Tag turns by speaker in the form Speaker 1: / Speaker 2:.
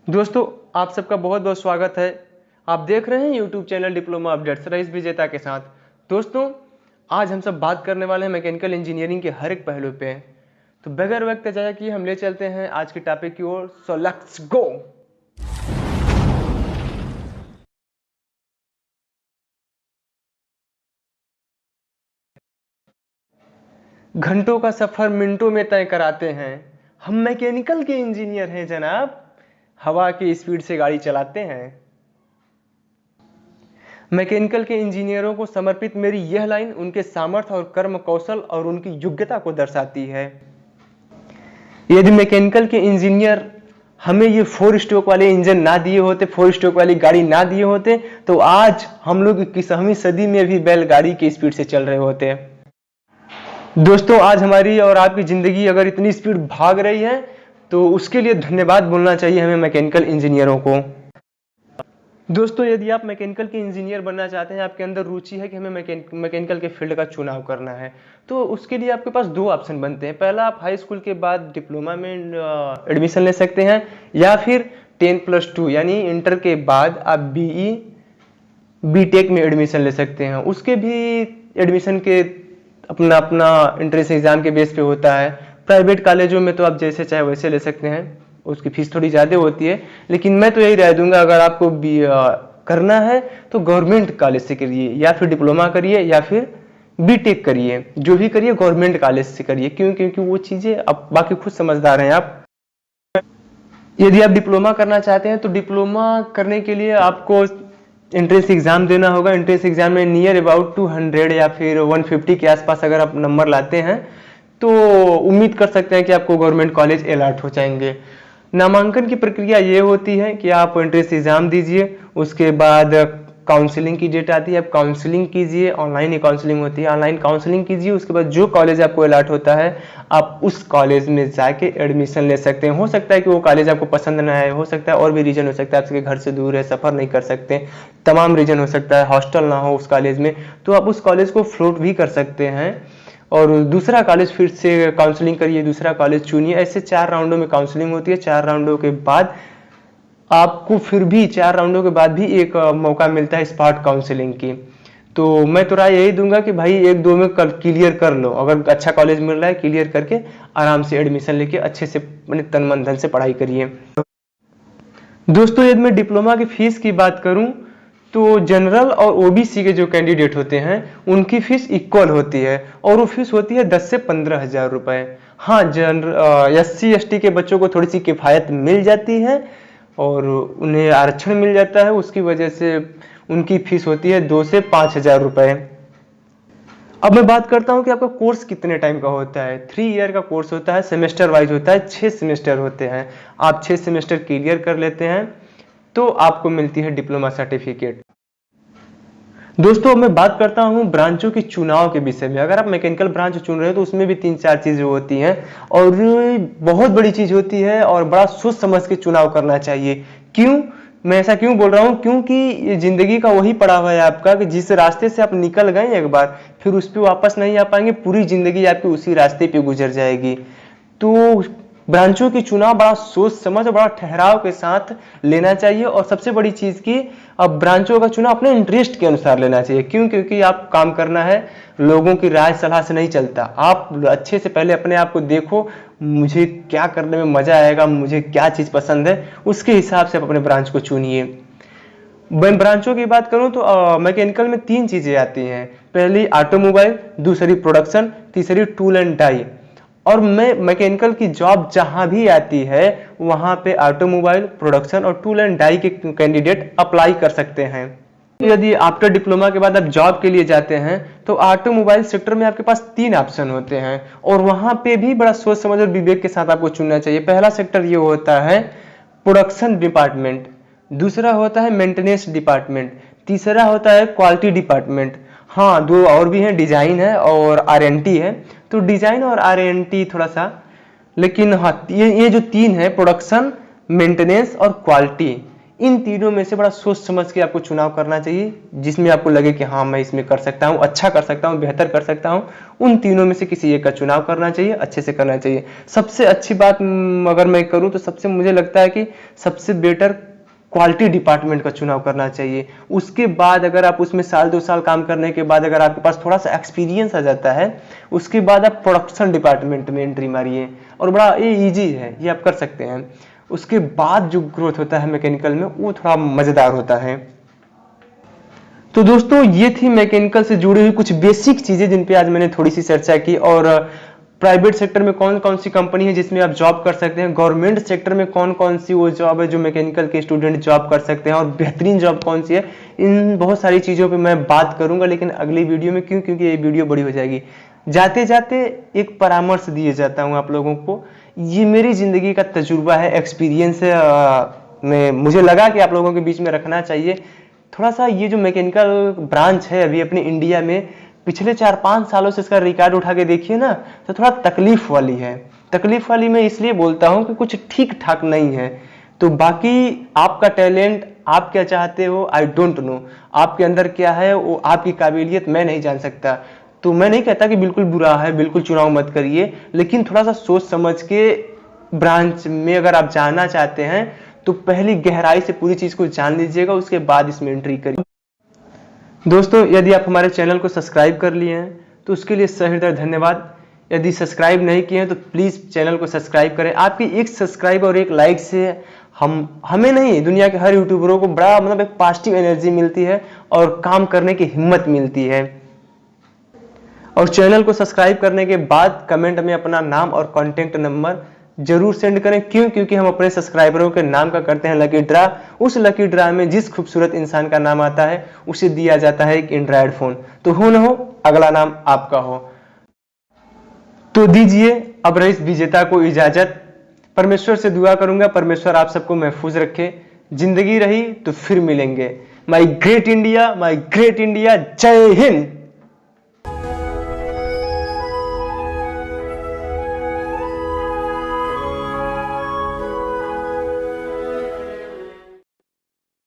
Speaker 1: दोस्तों, आप सबका बहुत बहुत स्वागत है। आप देख रहे हैं YouTube channel diploma updates rice विजेता के साथ। दोस्तों, आज हम सब बात करने वाले हैं मैकेनिकल इंजीनियरिंग के हर एक पहलू पे। तो बगैर वक्त जाया किए हम ले चलते हैं आज के टॉपिक की ओर। So let's go. घंटों का सफर मिनटों में तय कराते हैं। हम मैकेनिकल के इंजीनियर हैं जनाब, हवा की स्पीड से गाड़ी चलाते हैं। मैकेनिकल के इंजीनियरों को समर्पित मेरी यह लाइन उनके सामर्थ्य और कर्म कौशल और उनकी योग्यता को दर्शाती है। यदि मैकेनिकल के इंजीनियर हमें ये 4 स्ट्रोक वाले इंजन ना दिए होते, 4 स्ट्रोक वाली गाड़ी ना दिए होते, तो आज हम लोग 21वीं सदी में भी बैलगाड़ी की स्पीड से चल रहे होते। दोस्तों, आज हमारी और आपकी जिंदगी अगर इतनी स्पीड भाग रही है तो उसके लिए धन्यवाद बोलना चाहिए हमें मैकेनिकल इंजीनियरों को। दोस्तों, यदि आप मैकेनिकल के इंजीनियर बनना चाहते हैं, आपके अंदर रुचि है कि हमें मैकेनिकल के फील्ड का चुनाव करना है, तो उसके लिए आपके पास 2 ऑप्शन बनते हैं। पहला, आप हाई स्कूल के बाद डिप्लोमा में एडमिशन ले सकते हैं, या फिर 10+2 यानी इंटर के बाद आप बीटेक में एडमिशन ले सकते हैं। उसके भी एडमिशन के अपना अपना एंट्रेंस एग्जाम के बेस पे होता है। प्राइवेट कॉलेजों में तो आप जैसे चाहे वैसे ले सकते हैं, उसकी फीस थोड़ी ज़्यादा होती है। लेकिन मैं तो यही राय दूंगा, अगर आपको करना है तो गवर्नमेंट कॉलेज से करिए, या फिर डिप्लोमा करिए, या फिर बीटेक करिए। जो भी करिए गवर्नमेंट कॉलेज से करिए। क्यों? क्योंकि वो चीज़ें अब बाकी खुद समझदार हैं आप। यदि आप डिप्लोमा करना चाहते हैं तो डिप्लोमा करने के लिए आपको एंट्रेंस एग्जाम देना होगा। एंट्रेंस एग्जाम में नियर अबाउट 200 या फिर 150 के आसपास अगर आप नंबर लाते हैं तो उम्मीद कर सकते हैं कि आपको गवर्नमेंट कॉलेज अलॉट हो जाएंगे। नामांकन की प्रक्रिया ये होती है कि आप एंट्रेंस एग्जाम दीजिए, उसके बाद काउंसलिंग की डेट आती है, आप काउंसलिंग कीजिए। ऑनलाइन ही काउंसलिंग होती है, ऑनलाइन काउंसलिंग कीजिए। उसके बाद जो कॉलेज आपको अलॉट होता है आप उस कॉलेज में जाके एडमिशन ले सकते हैं। हो सकता है कि वो कॉलेज आपको पसंद ना आए, हो सकता है और भी रीजन हो सकता है, आपके घर से दूर है, सफर नहीं कर सकते, तमाम रीजन हो सकता है, हॉस्टल ना हो उस कॉलेज में, तो आप उस कॉलेज को फ्लोट भी कर सकते हैं और दूसरा कॉलेज फिर से काउंसलिंग करिए, दूसरा कॉलेज चुनिए। ऐसे 4 राउंडों में काउंसलिंग होती है। 4 राउंडों के बाद आपको फिर भी 4 राउंडों के बाद भी एक मौका मिलता है स्पॉट काउंसलिंग की। तो मैं तो राय यही दूंगा कि भाई 1-2 में क्लियर कर लो। अगर अच्छा कॉलेज मिल रहा है, क्लियर करके आराम से एडमिशन लेके अच्छे से अपने तन मन धन से पढ़ाई करिए। दोस्तों, यदि मैं डिप्लोमा की फीस की बात करूं तो जनरल और ओबीसी के जो कैंडिडेट होते हैं उनकी फीस इक्वल होती है, और वो फीस होती है 10 से 15,000 रुपए। हाँ, SC ST के बच्चों को थोड़ी सी किफायत मिल जाती है और उन्हें आरक्षण मिल जाता है, उसकी वजह से उनकी फीस होती है 2 से 5,000 रुपए। अब मैं बात करता हूं कि आपका कोर्स कितने टाइम का होता है। 3 ईयर का कोर्स होता है, सेमेस्टर वाइज होता है, 6 सेमेस्टर होते हैं। आप 6 सेमेस्टर क्लियर कर लेते हैं तो आपको मिलती है डिप्लोमा सर्टिफिकेट। दोस्तों, अब मैं बात करता हूं ब्रांचों के चुनाव के विषय में। अगर आप मैकेनिकल ब्रांच चुन रहे हो तो उसमें भी 3-4 चीजें होती हैं और बहुत बड़ी चीज होती है और बड़ा सोच समझ के चुनाव करना चाहिए। क्यों? मैं ऐसा क्यों बोल रहा हूं? क्योंकि ये जिंदगी का वही पड़ाव है आपका कि जिस रास्ते से आप निकल गए एक बार, फिर उस पर वापस नहीं आ पाएंगे। पूरी जिंदगी आपकी उसी रास्ते पे गुजर जाएगी। तो ब्रांचों की चुनाव बड़ा सोच समझ और बड़ा ठहराव के साथ लेना चाहिए। और सबसे बड़ी चीज की, अब ब्रांचों का चुनाव अपने इंटरेस्ट के अनुसार लेना चाहिए। क्यों? क्योंकि आप काम करना है, लोगों की राय सलाह से नहीं चलता। आप अच्छे से पहले अपने आप को देखो, मुझे क्या करने में मजा आएगा, मुझे क्या चीज पसंद है, उसके हिसाब से आप अपने ब्रांच को चुनिए। मैं ब्रांचों की बात करूं तो मैकेनिकल में 3 चीजें आती हैं। पहली ऑटोमोबाइल, दूसरी प्रोडक्शन, तीसरी टूल एंड डाई। और मैं मैकेनिकल की जॉब जहां भी आती है वहां पे ऑटोमोबाइल, प्रोडक्शन और टूल एंड डाई के कैंडिडेट अप्लाई कर सकते हैं। यदि आफ्टर डिप्लोमा के बाद आप जॉब के लिए जाते हैं तो ऑटोमोबाइल सेक्टर में आपके पास 3 ऑप्शन होते हैं और वहां पे भी बड़ा सोच समझ और विवेक के साथ आपको चुनना चाहिए। पहला सेक्टर ये होता है प्रोडक्शन डिपार्टमेंट, दूसरा होता है मेंटेनेंस डिपार्टमेंट, तीसरा होता है क्वालिटी डिपार्टमेंट। हाँ, 2 और भी हैं, डिजाइन है और R&T है। तो डिजाइन और R&T थोड़ा सा, लेकिन हाँ, ये जो 3 है, प्रोडक्शन, मेंटेनेंस और क्वालिटी, इन तीनों में से बड़ा सोच समझ के आपको चुनाव करना चाहिए, जिसमें आपको लगे कि हाँ मैं इसमें कर सकता हूँ, अच्छा कर सकता हूँ, बेहतर कर सकता हूँ। उन तीनों में से किसी एक का चुनाव करना चाहिए, अच्छे से करना चाहिए। सबसे अच्छी बात अगर मैं करूँ तो सबसे मुझे लगता है कि सबसे बेटर क्वालिटी डिपार्टमेंट का चुनाव करना चाहिए। उसके बाद अगर आप उसमें साल 2 साल काम करने के बाद अगर आपके पास थोड़ा सा एक्सपीरियंस आ जाता है, उसके बाद आप प्रोडक्शन डिपार्टमेंट में एंट्री मारिए, और बड़ा ये ईजी है, ये आप कर सकते हैं। उसके बाद जो ग्रोथ होता है मैकेनिकल में वो थोड़ा मजेदार होता है। तो दोस्तों ये थी मैकेनिकल से जुड़ी हुई कुछ बेसिक चीजें जिन पे आज मैंने थोड़ी सी चर्चा की। और प्राइवेट सेक्टर में कौन कौन सी कंपनी है जिसमें आप जॉब कर सकते हैं, गवर्नमेंट सेक्टर में कौन कौन सी वो जॉब है जो मैकेनिकल के स्टूडेंट जॉब कर सकते हैं, और बेहतरीन जॉब कौन सी है, इन बहुत सारी चीज़ों पे मैं बात करूंगा लेकिन अगली वीडियो में। क्यों? क्योंकि ये वीडियो बड़ी हो जाएगी। जाते जाते एक परामर्श दिए जाता हूँ आप लोगों को, ये मेरी ज़िंदगी का तजुर्बा है, एक्सपीरियंस है, मुझे लगा कि आप लोगों के बीच में रखना चाहिए। थोड़ा सा ये जो मैकेनिकल ब्रांच है अभी अपने इंडिया में, पिछले 4-5 सालों से इसका रिकॉर्ड उठा के देखिए ना, तो थोड़ा तकलीफ वाली है। तकलीफ वाली मैं इसलिए बोलता हूँ कि कुछ ठीक ठाक नहीं है। तो बाकी आपका टैलेंट, आप क्या चाहते हो, आई डोंट नो। आपके अंदर क्या है वो आपकी काबिलियत मैं नहीं जान सकता। तो मैं नहीं कहता कि बिल्कुल बुरा है, बिल्कुल चुनाव मत करिए, लेकिन थोड़ा सा सोच समझ के ब्रांच में अगर आप जाना चाहते हैं तो पहली गहराई से पूरी चीज को जान लीजिएगा, उसके बाद इसमें एंट्री करिए। दोस्तों यदि आप हमारे चैनल को सब्सक्राइब कर लिए हैं तो उसके लिए सहृदय धन्यवाद। यदि सब्सक्राइब नहीं किए हैं तो प्लीज़ चैनल को सब्सक्राइब करें। आपकी एक सब्सक्राइब और एक लाइक से हमें नहीं, दुनिया के हर यूट्यूबरों को बड़ा मतलब एक पॉजिटिव एनर्जी मिलती है और काम करने की हिम्मत मिलती है। और चैनल को सब्सक्राइब करने के बाद कमेंट में अपना नाम और कॉन्टेक्ट नंबर जरूर सेंड करें। क्यों? क्योंकि हम अपने सब्सक्राइबरों के नाम का करते हैं लकी ड्रा। उस लकी ड्रा में जिस खूबसूरत इंसान का नाम आता है उसे दिया जाता है एक एंड्रॉयड फोन। तो हो न हो अगला नाम आपका हो। तो दीजिए अब रईस विजेता को इजाजत। परमेश्वर से दुआ करूंगा परमेश्वर आप सबको महफूज रखे। जिंदगी रही तो फिर मिलेंगे। My great India, my great India, जय हिंद।